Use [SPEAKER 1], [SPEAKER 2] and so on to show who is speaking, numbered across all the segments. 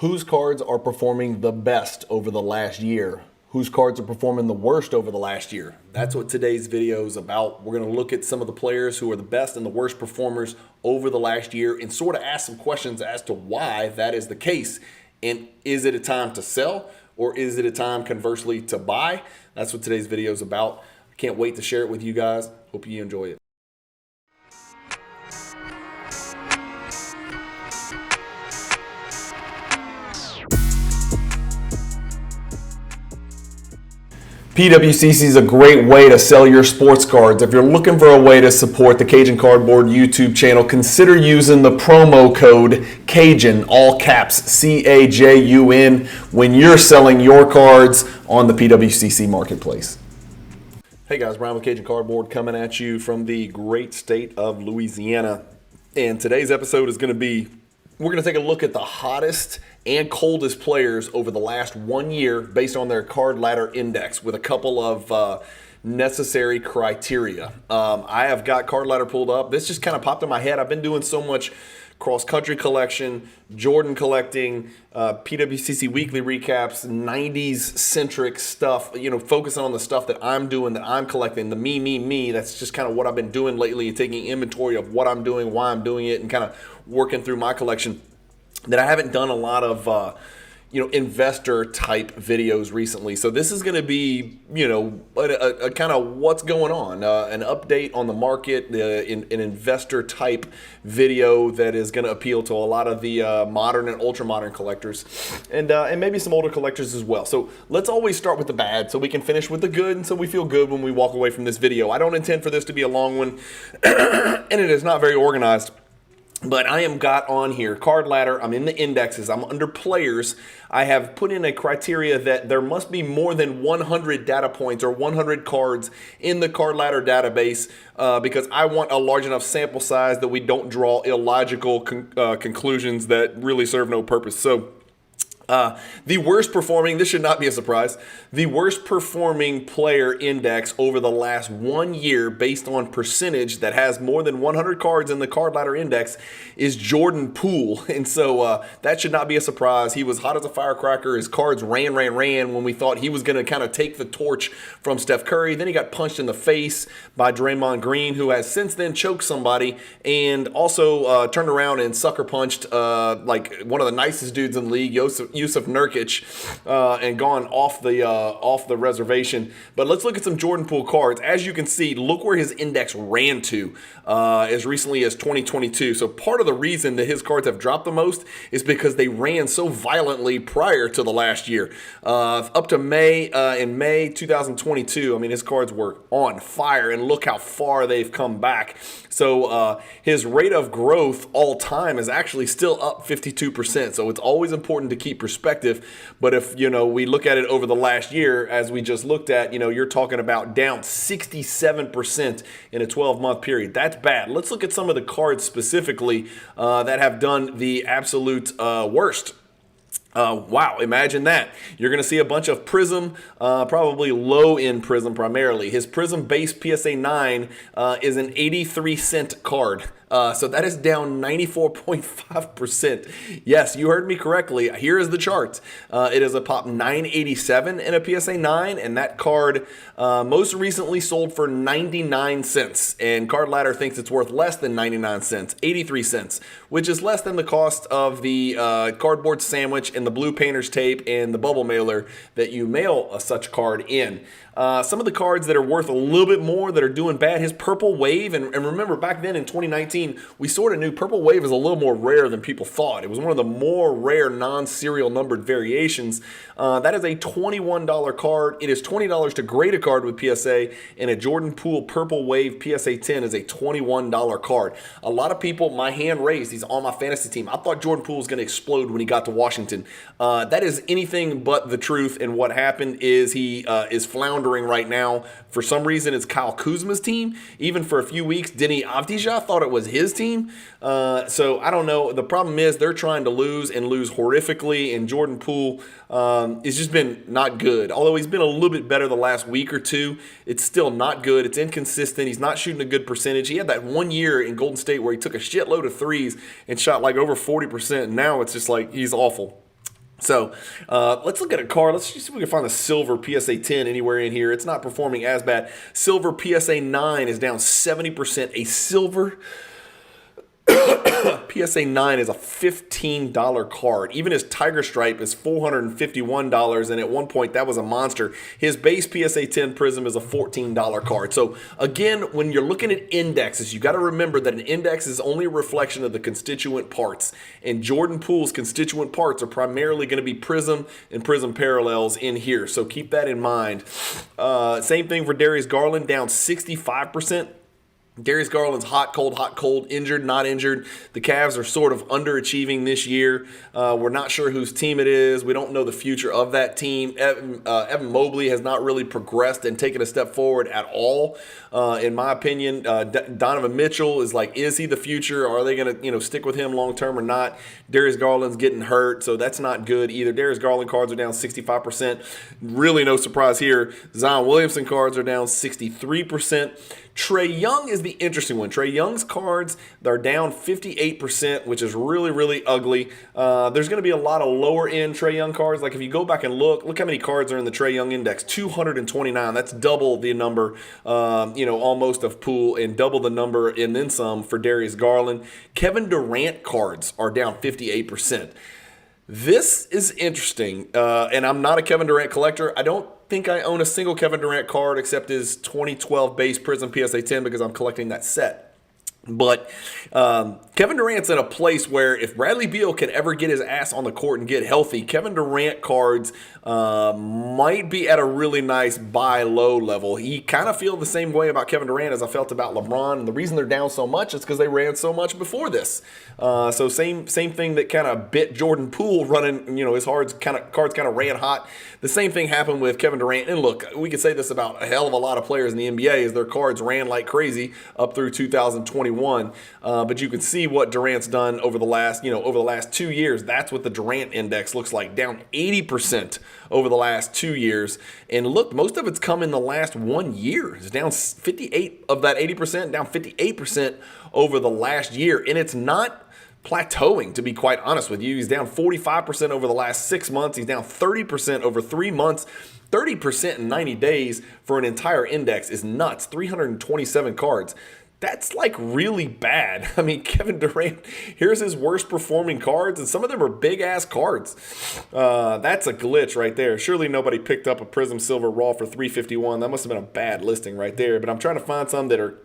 [SPEAKER 1] Whose cards are performing the best over the last year? Whose cards are performing the worst over the last year? That's what today's video is about. We're going to look at some of the players who are the best and the worst performers over the last year and sort of ask some questions as to why that is the case. And is it a time to sell, or is it a time conversely to buy? That's what today's video is about. I can't wait to share it with you guys. Hope you enjoy it. PWCC is a great way to sell your sports cards. If you're looking for a way to support the Cajun Cardboard YouTube channel, consider using the promo code Cajun, all caps, C-A-J-U-N, when you're selling your cards on the PWCC marketplace. Hey guys, Brian with Cajun Cardboard coming at you from the great state of Louisiana. And today's episode is going to be, we're going to take a look at the hottest and coldest players over the last 1 year based on their card ladder index with a couple of necessary criteria. I have got card ladder pulled up. This just kind of popped in my head. I've been doing so much cross-country collection, Jordan collecting, PWCC weekly recaps, 90s centric stuff, you know, focusing on the stuff that I'm doing, that I'm collecting, the me. That's just kind of what I've been doing lately, taking inventory of what I'm doing, why I'm doing it, and kind of working through my collection. That I haven't done a lot of, investor type videos recently. So this is going to be, a kind of what's going on, an update on the market, an investor type video that is going to appeal to a lot of the modern and ultra modern collectors, and maybe some older collectors as well. So let's always start with the bad so we can finish with the good, and so we feel good when we walk away from this video. I don't intend for this to be a long one, and it is not very organized. But I am got on here, card ladder, I'm in the indexes, I'm under players. I have put in a criteria that there must be more than 100 data points or 100 cards in the card ladder database because I want a large enough sample size that we don't draw illogical conclusions that really serve no purpose. So the worst performing, this should not be a surprise, the worst performing player index over the last 1 year based on percentage that has more than 100 cards in the card ladder index is Jordan Poole. And so that should not be a surprise. He was hot as a firecracker. His cards ran when we thought he was going to kind of take the torch from Steph Curry. Then he got punched in the face by Draymond Green, who has since then choked somebody and also turned around and sucker punched like one of the nicest dudes in the league, Yusuf Nurkic, and gone off the reservation. But let's look at some Jordan Poole cards. As you can see, look where his index ran to as recently as 2022. So part of the reason that his cards have dropped the most is because they ran so violently prior to the last year. Up to May, in May 2022, I mean, his cards were on fire, and look how far they've come back. So his rate of growth all time is actually still up 52%. So it's always important to keep perspective. But if, we look at it over the last year, as we just looked at, you're talking about down 67% in a 12-month period. That's bad. Let's look at some of the cards specifically that have done the absolute worst. Wow, imagine that. You're going to see a bunch of Prism, probably low-end Prism primarily. His Prism base PSA 9 is an 83-cent card. So that is down 94.5%. Yes, you heard me correctly. Here is the chart. It is a pop 987 in a PSA 9, and that card most recently sold for 99 cents. And Card Ladder thinks it's worth less than 99 cents, 83 cents, which is less than the cost of the cardboard sandwich and the blue painter's tape and the bubble mailer that you mail a such card in. Some of the cards that are worth a little bit more that are doing bad, his Purple Wave, and remember back then in 2019, we sort of knew Purple Wave is a little more rare than people thought. It was one of the more rare non-serial numbered variations. That is a $21 card. It is $20 to grade a card with PSA, and a Jordan Poole Purple Wave PSA 10 is a $21 card. A lot of people, my hand raised, he's on my fantasy team. I thought Jordan Poole was going to explode when he got to Washington. That is anything but the truth, and what happened is he is floundering right now. For some reason, it's Kyle Kuzma's team. Even for a few weeks, Denny Avdija thought it was his team. So I don't know. The problem is they're trying to lose and lose horrifically, and Jordan Poole it's just been not good. Although he's been a little bit better the last week or two, it's still not good. It's inconsistent. He's not shooting a good percentage. He had that 1 year in Golden State where he took a shitload of threes and shot like over 40%. Now it's just like he's awful. So let's look at a card. Let's see if we can find the silver PSA 10 anywhere in here. It's not performing as bad. Silver PSA 9 is down 70%. A silver PSA 9 is a $15 card. Even his Tiger Stripe is $451, and at one point that was a monster. His base PSA 10 Prism is a $14 card. So again, when you're looking at indexes, you got to remember that an index is only a reflection of the constituent parts. And Jordan Poole's constituent parts are primarily going to be Prism and Prism parallels in here. So keep that in mind. Same thing for Darius Garland, down 65%. Darius Garland's hot, cold, injured, not injured. The Cavs are sort of underachieving this year. We're not sure whose team it is. We don't know the future of that team. Evan Mobley has not really progressed and taken a step forward at all, in my opinion. Donovan Mitchell is like, is he the future? Are they going to stick with him long term or not? Darius Garland's getting hurt, so that's not good either. Darius Garland cards are down 65%. Really no surprise here. Zion Williamson cards are down 63%. Trae Young is the interesting one. Trae Young's cards, they're down 58%, which is really, really ugly. There's going to be a lot of lower-end Trae Young cards. Like if you go back and look how many cards are in the Trae Young index. 229. That's double the number, almost of Poole, and double the number and then some for Darius Garland. Kevin Durant cards are down 58%. This is interesting, and I'm not a Kevin Durant collector. I don't think I own a single Kevin Durant card except his 2012 base Prism PSA 10 because I'm collecting that set. But Kevin Durant's in a place where if Bradley Beal can ever get his ass on the court and get healthy, Kevin Durant cards might be at a really nice buy low level. He kind of feel the same way about Kevin Durant as I felt about LeBron. And the reason they're down so much is because they ran so much before this. So same thing that kind of bit Jordan Poole running, his cards kind of ran hot. The same thing happened with Kevin Durant. And look, we could say this about a hell of a lot of players in the NBA is their cards ran like crazy up through 2021. But you can see what Durant's done over the last 2 years. That's what the Durant index looks like, down 80% over the last 2 years. And look, most of it's come in the last 1 year. It's down 58 of that 80%, down 58% over the last year. And it's not plateauing, to be quite honest with you. He's down 45% over the last 6 months. He's down 30% over 3 months. 30% in 90 days for an entire index is nuts. 327 cards. That's like really bad. I mean, Kevin Durant, here's his worst performing cards, and some of them are big ass cards. That's a glitch right there. Surely nobody picked up a Prism Silver Raw for $351. That must have been a bad listing right there. But I'm trying to find some that are,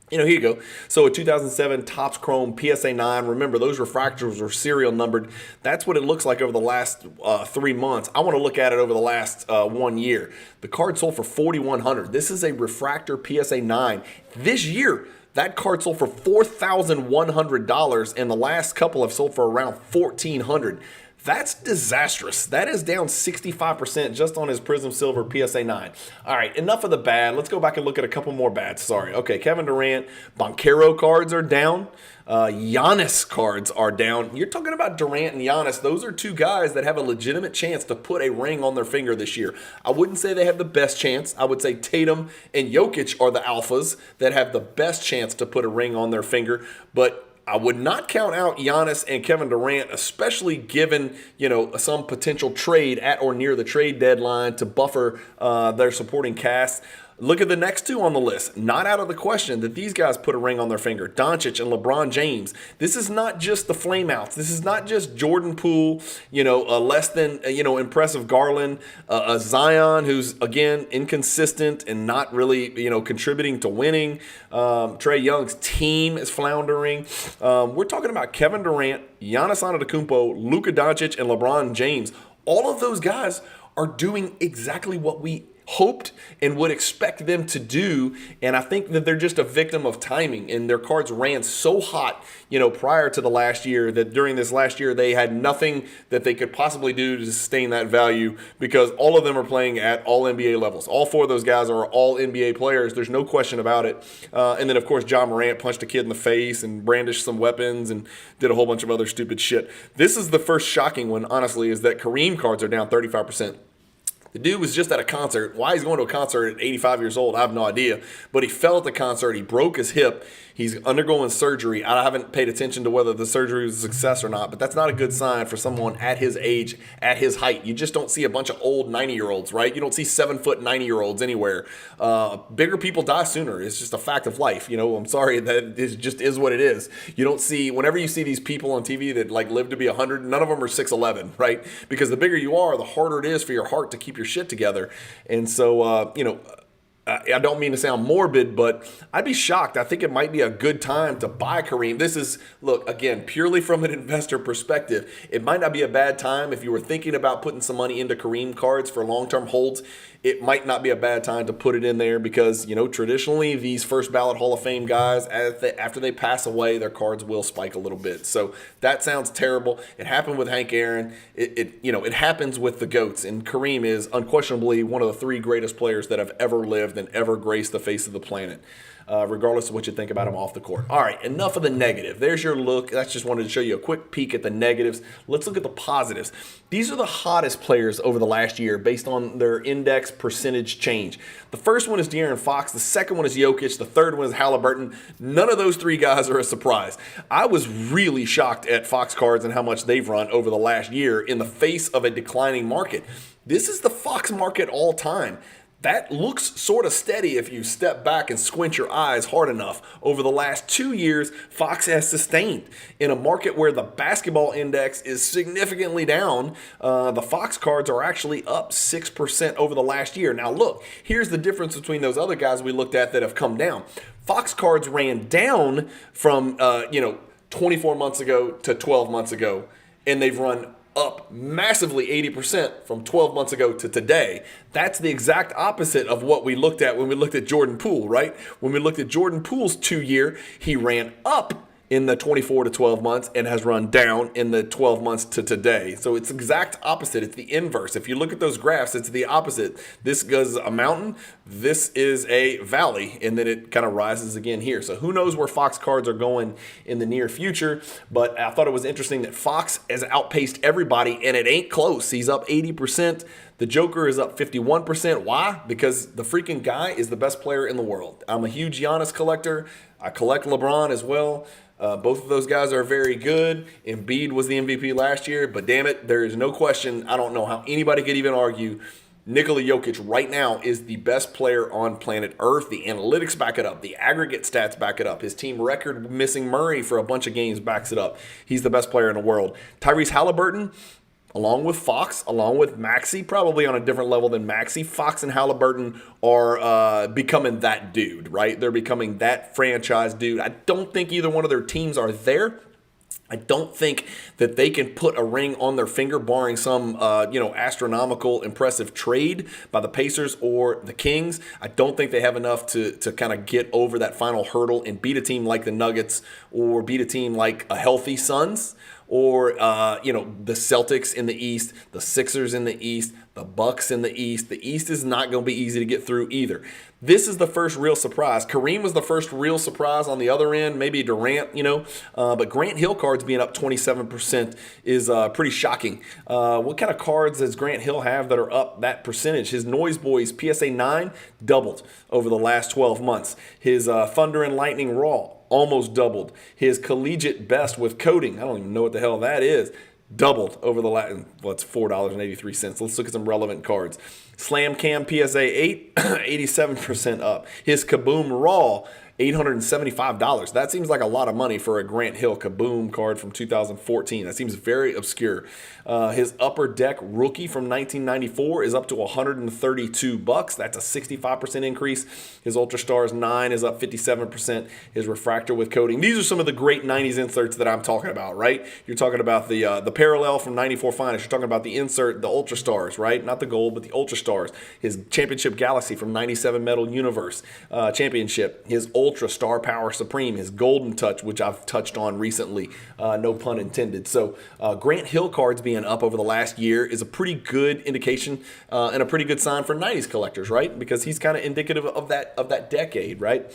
[SPEAKER 1] here you go. So a 2007 Topps Chrome PSA 9. Remember, those refractors are serial numbered. That's what it looks like over the last 3 months. I want to look at it over the last 1 year. The card sold for $4,100. This is a refractor PSA 9. This year, that card sold for $4,100, and the last couple have sold for around $1,400. That's disastrous. That is down 65% just on his Prism Silver PSA 9. All right, enough of the bad. Let's go back and look at a couple more bads. Sorry. Okay, Kevin Durant, Banchero cards are down. Giannis cards are down. You're talking about Durant and Giannis. Those are two guys that have a legitimate chance to put a ring on their finger this year. I wouldn't say they have the best chance. I would say Tatum and Jokic are the alphas that have the best chance to put a ring on their finger. But I would not count out Giannis and Kevin Durant, especially given, some potential trade at or near the trade deadline to buffer their supporting cast. Look at the next two on the list. Not out of the question that these guys put a ring on their finger. Doncic and LeBron James. This is not just the flameouts. This is not just Jordan Poole, a less than, impressive Garland, a Zion who's, again, inconsistent and not really, contributing to winning. Trae Young's team is floundering. We're talking about Kevin Durant, Giannis Antetokounmpo, Luka Doncic, and LeBron James. All of those guys are doing exactly what we hoped and would expect them to do, and I think that they're just a victim of timing, and their cards ran so hot, prior to the last year that during this last year they had nothing that they could possibly do to sustain that value because all of them are playing at all NBA levels. All four of those guys are all NBA players. There's no question about it. And then, of course, John Morant punched a kid in the face and brandished some weapons and did a whole bunch of other stupid shit. This is the first shocking one, honestly, is that Kareem cards are down 35%. The dude was just at a concert. Why he's going to a concert at 85 years old, I have no idea. But he fell at the concert. He broke his hip. He's undergoing surgery. I haven't paid attention to whether the surgery was a success or not, but that's not a good sign for someone at his age, at his height. You just don't see a bunch of old 90-year-olds, right? You don't see 7-foot 90-year-olds anywhere. Bigger people die sooner. It's just a fact of life. I'm sorry, that it just is what it is. You don't see, whenever you see these people on TV that like live to be 100, none of them are 6'11", right? Because the bigger you are, the harder it is for your heart to keep your shit together. And so, I don't mean to sound morbid, but I'd be shocked. I think it might be a good time to buy Kareem. This is, look, again, purely from an investor perspective. It might not be a bad time if you were thinking about putting some money into Kareem cards for long-term holds. It might not be a bad time to put it in there because, traditionally these first ballot Hall of Fame guys, after they pass away, their cards will spike a little bit. So that sounds terrible. It happened with Hank Aaron. It happens with the GOATs. And Kareem is unquestionably one of the 3 greatest players that have ever lived and ever graced the face of the planet. Regardless of what you think about him off the court. All right, enough of the negative. There's your look. That's just wanted to show you a quick peek at the negatives. Let's look at the positives. These are the hottest players over the last year based on their index percentage change. The first one is De'Aaron Fox. The second one is Jokic. The third one is Halliburton. None of those 3 guys are a surprise. I was really shocked at Fox cards and how much they've run over the last year in the face of a declining market. This is the Fox market all time. That looks sort of steady if you step back and squint your eyes hard enough. Over the last 2 years, Fox has sustained. In a market where the basketball index is significantly down, the Fox cards are actually up 6% over the last year. Now look, here's the difference between those other guys we looked at that have come down. Fox cards ran down from 24 months ago to 12 months ago, and they've run up massively 80% from 12 months ago to today. That's the exact opposite of what we looked at when we looked at Jordan Poole, right? When we looked at Jordan Poole's 2-year, he ran up in the 24 to 12 months and has run down in the 12 months to today. So it's exact opposite. It's the inverse. If you look at those graphs, it's the opposite. This goes a mountain, this is a valley, and then it kind of rises again here. So who knows where Fox cards are going in the near future, but I thought it was interesting that Fox has outpaced everybody, and it ain't close. He's up 80%. The Joker is up 51%. Why? Because the freaking guy is the best player in the world. I'm a huge Giannis collector. I collect LeBron as well. Both of those guys are very good. Embiid was the MVP last year, but damn it, there is no question. I don't know how anybody could even argue. Nikola Jokic right now is the best player on planet Earth. The analytics back it up. The aggregate stats back it up. His team record missing Murray for a bunch of games backs it up. He's the best player in the world. Tyrese Halliburton, along with Fox, along with Maxey, probably on a different level than Maxey, Fox and Halliburton are becoming that dude, right? They're becoming that franchise dude. I don't think either one of their teams are there. I don't think that they can put a ring on their finger, barring some, astronomical, impressive trade by the Pacers or the Kings. I don't think they have enough to kind of get over that final hurdle and beat a team like the Nuggets or beat a team like a healthy Suns or, the Celtics in the East, the Sixers in the East, the Bucks in the East. The East is not going to be easy to get through either. This is the first real surprise. Kareem was the first real surprise on the other end, maybe Durant, but Grant Hill cards being up 27% is pretty shocking. What kind of cards does Grant Hill have that are up that percentage? His Noise Boys PSA 9 doubled over the last 12 months. His Thunder and Lightning Raw almost doubled. His Collegiate Best with Coding, I don't even know what the hell that is, doubled over the last, it's $4.83. Let's look at some relevant cards. Slam Cam PSA 8, 87% up. His Kaboom Raw, $875. That seems like a lot of money for a Grant Hill Kaboom card from 2014. That seems very obscure. His Upper Deck Rookie from 1994 is up to $132. That's a 65% increase. His Ultra Stars 9 is up 57%. His Refractor with Coating. These are some of the great 90s inserts that I'm talking about, right? You're talking about the Parallel from 94 Finest. You're talking about the insert, the Ultra Stars, right? Not the gold, but the Ultra Stars. His Championship Galaxy from 97 Metal Universe Championship. His Ultra Star Power Supreme, his Golden Touch, which I've touched on recently, no pun intended. So Grant Hill cards being up over the last year is a pretty good indication and a pretty good sign for 90s collectors, right? Because he's kind of indicative of that decade, right?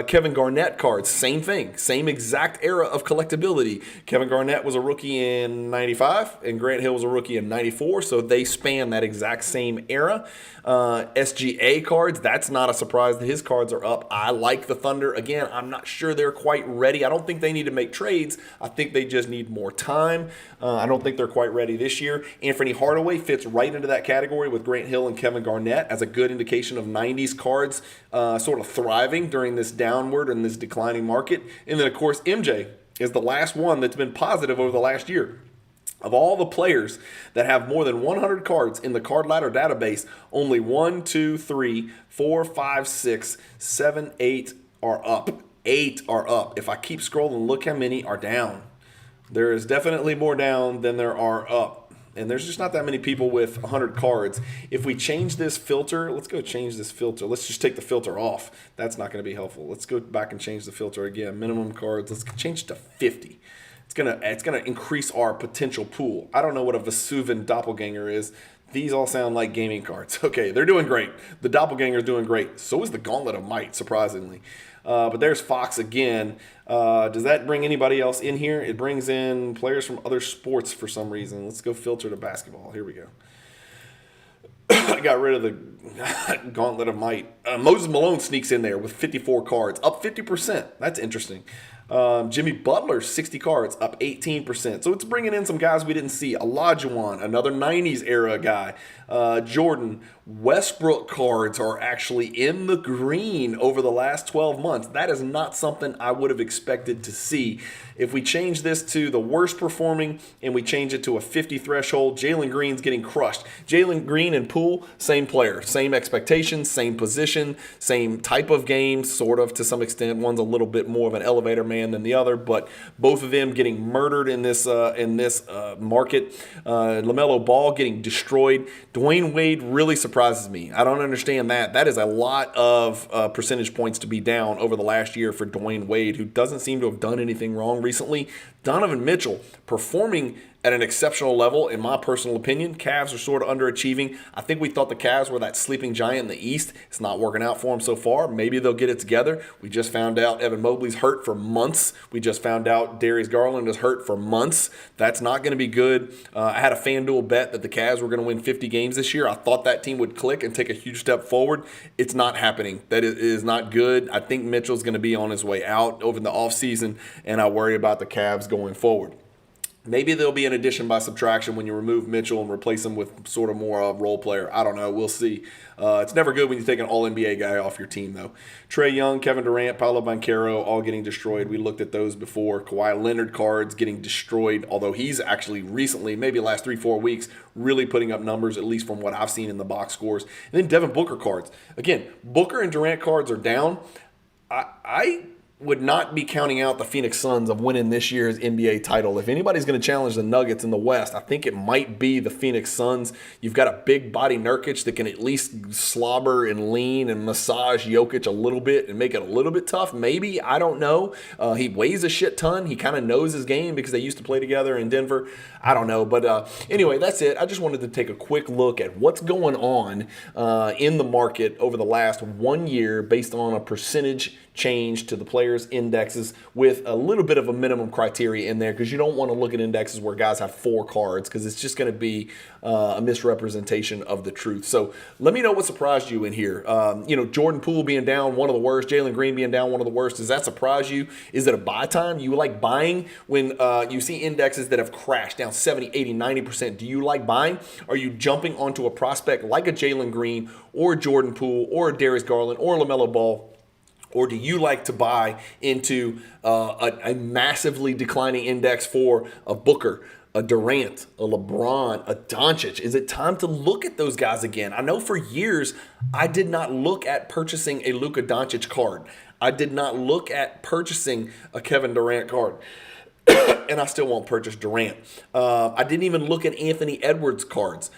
[SPEAKER 1] Kevin Garnett cards, same thing, same exact era of collectability. Kevin Garnett was a rookie in 95 and Grant Hill was a rookie in 94, so they span that exact same era. SGA cards, that's not a surprise that his cards are up. I like the Thunder. Again, I'm not sure they're quite ready. I don't think they need to make trades. I think they just need more time. I don't think they're quite ready this year. Anthony Hardaway fits right into that category with Grant Hill and Kevin Garnett as a good indication of 90s cards sort of thriving during this downward and this declining market. And then, of course, MJ is the last one that's been positive over the last year. Of all the players that have more than 100 cards in the card ladder database, only 1, 2, 3, 4, 5, 6, 7, 8 are up. 8 are up. If I keep scrolling, look how many are down. There is definitely more down than there are up. And there's just not that many people with 100 cards. If we change this filter, let's go change this filter. Let's just take the filter off. That's not going to be helpful. Let's go back and change the filter again. Minimum cards. Let's change it to 50. It's gonna increase our potential pool. I don't know what a Vesuvian doppelganger is. These all sound like gaming cards. Okay, they're doing great. The doppelganger is doing great. So is the Gauntlet of Might, surprisingly. But there's Fox again. Does that bring anybody else in here? It brings in players from other sports for some reason. Let's go filter to basketball. Here we go. I got rid of the Gauntlet of Might. Moses Malone sneaks in there with 54 cards, up 50%. That's interesting. Jimmy Butler, 60 cards, up 18%. So it's bringing in some guys we didn't see. Olajuwon, another 90s era guy. Jordan, Westbrook cards are actually in the green over the last 12 months. That is not something I would have expected to see. If we change this to the worst performing and we change it to a 50 threshold, Jalen Green's getting crushed. Jalen Green and Poole, same player, same expectations, same position, same type of game, sort of to some extent. One's a little bit more of an elevator man than the other, but both of them getting murdered in this market. LaMelo Ball getting destroyed. Dwayne Wade really surprises me. I don't understand that. That is a lot of percentage points to be down over the last year for Dwayne Wade, who doesn't seem to have done anything wrong recently. Donovan Mitchell performing at an exceptional level, in my personal opinion. Cavs are sort of underachieving. I think we thought the Cavs were that sleeping giant in the East. It's not working out for them so far. Maybe they'll get it together. We just found out Evan Mobley's hurt for months. We just found out Darius Garland is hurt for months. That's not going to be good. I had a FanDuel bet that the Cavs were going to win 50 games this year. I thought that team would click and take a huge step forward. It's not happening. That is not good. I think Mitchell's going to be on his way out over the offseason, and I worry about the Cavs going forward. Maybe there'll be an addition by subtraction when you remove Mitchell and replace him with sort of more of a role player. I don't know. We'll see. It's never good when you take an all-NBA guy off your team, though. Trae Young, Kevin Durant, Paolo Banchero, all getting destroyed. We looked at those before. Kawhi Leonard cards getting destroyed, although he's actually recently, maybe the last 3-4 weeks, really putting up numbers, at least from what I've seen in the box scores. And then Devin Booker cards. Again, Booker and Durant cards are down. I would not be counting out the Phoenix Suns of winning this year's NBA title. If anybody's going to challenge the Nuggets in the West, I think it might be the Phoenix Suns. You've got a big body Nurkic that can at least slobber and lean and massage Jokic a little bit and make it a little bit tough. Maybe, I don't know. He weighs a shit ton. He kind of knows his game because they used to play together in Denver. I don't know. But anyway, that's it. I just wanted to take a quick look at what's going on in the market over the last 1 year based on a percentage change to the players' indexes with a little bit of a minimum criteria in there, because you don't want to look at indexes where guys have 4 cards, because it's just going to be a misrepresentation of the truth. So let me know what surprised you in here. Jordan Poole being down, one of the worst. Jalen Green being down, one of the worst. Does that surprise you? Is it a buy time? You like buying when you see indexes that have crashed down 70, 80, 90%? Do you like buying? Are you jumping onto a prospect like a Jalen Green or Jordan Poole or a Darius Garland or LaMelo Ball? Or do you like to buy into a massively declining index for a Booker, a Durant, a LeBron, a Doncic? Is it time to look at those guys again? I know for years I did not look at purchasing a Luka Doncic card. I did not look at purchasing a Kevin Durant card. And I still won't purchase Durant. I didn't even look at Anthony Edwards cards.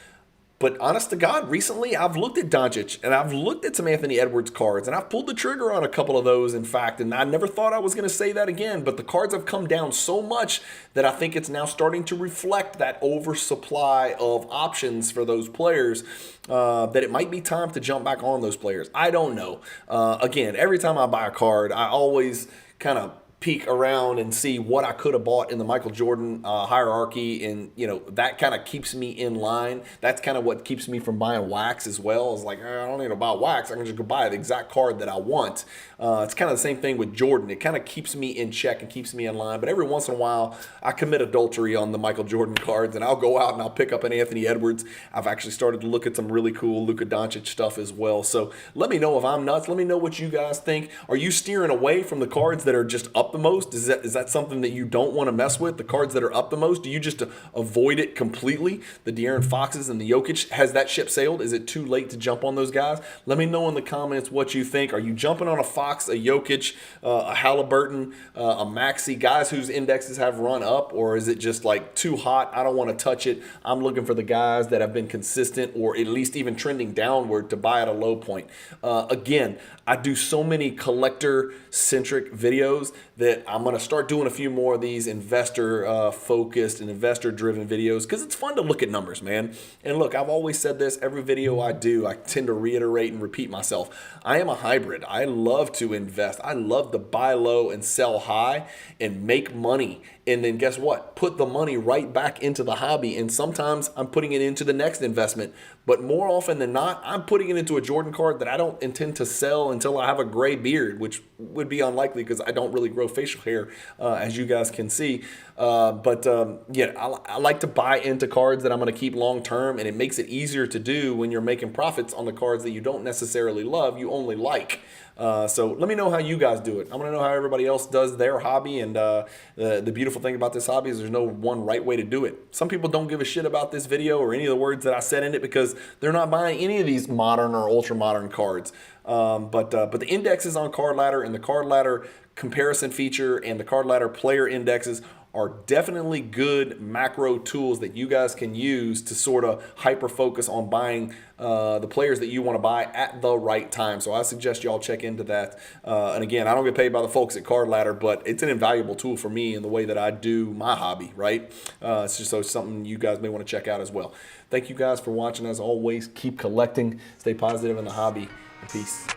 [SPEAKER 1] But honest to God, recently I've looked at Doncic and I've looked at some Anthony Edwards cards and I've pulled the trigger on a couple of those, in fact, and I never thought I was going to say that again, but the cards have come down so much that I think it's now starting to reflect that oversupply of options for those players that it might be time to jump back on those players. I don't know. Again, every time I buy a card, I always kind of peek around and see what I could have bought in the Michael Jordan hierarchy, and that kind of keeps me in line. That's kind of what keeps me from buying wax as well. It's like, I don't need to buy wax. I can just go buy the exact card that I want. It's kind of the same thing with Jordan. It kind of keeps me in check and keeps me in line. But every once in a while, I commit adultery on the Michael Jordan cards, and I'll go out and I'll pick up an Anthony Edwards. I've actually started to look at some really cool Luka Doncic stuff as well. So let me know if I'm nuts. Let me know what you guys think. Are you steering away from the cards that are just up the most? Is that something that you don't want to mess with? The cards that are up the most? Do you just avoid it completely? The De'Aaron Foxes and the Jokic, has that ship sailed? Is it too late to jump on those guys? Let me know in the comments what you think. Are you jumping on a Fox, a Jokic, a Halliburton, a Maxey, guys whose indexes have run up, or is it just like too hot? I don't want to touch it. I'm looking for the guys that have been consistent or at least even trending downward to buy at a low point. Again, I do so many collector-centric videos that I'm going to start doing a few more of these investor-focused and investor-driven videos because it's fun to look at numbers, man. And look, I've always said this, every video I do, I tend to reiterate and repeat myself. I am a hybrid. I love to invest. I love to buy low and sell high and make money. And then guess what? Put the money right back into the hobby. And sometimes I'm putting it into the next investment. But more often than not, I'm putting it into a Jordan card that I don't intend to sell until I have a gray beard, which would be unlikely because I don't really grow facial hair, as you guys can see. Yeah, I like to buy into cards that I'm going to keep long term, and it makes it easier to do when you're making profits on the cards that you don't necessarily love, you only like. So let me know how you guys do it. I want to know how everybody else does their hobby, and the beautiful thing about this hobby is there's no one right way to do it. Some people don't give a shit about this video or any of the words that I said in it because they're not buying any of these modern or ultra modern cards. But the indexes on Card Ladder and the Card Ladder comparison feature and the Card Ladder player indexes are definitely good macro tools that you guys can use to sort of hyper focus on buying the players that you want to buy at the right time. So I suggest y'all check into that. And again, I don't get paid by the folks at Card Ladder, but it's an invaluable tool for me in the way that I do my hobby, right? It's just something you guys may want to check out as well. Thank you guys for watching. As always, keep collecting, stay positive in the hobby, and peace.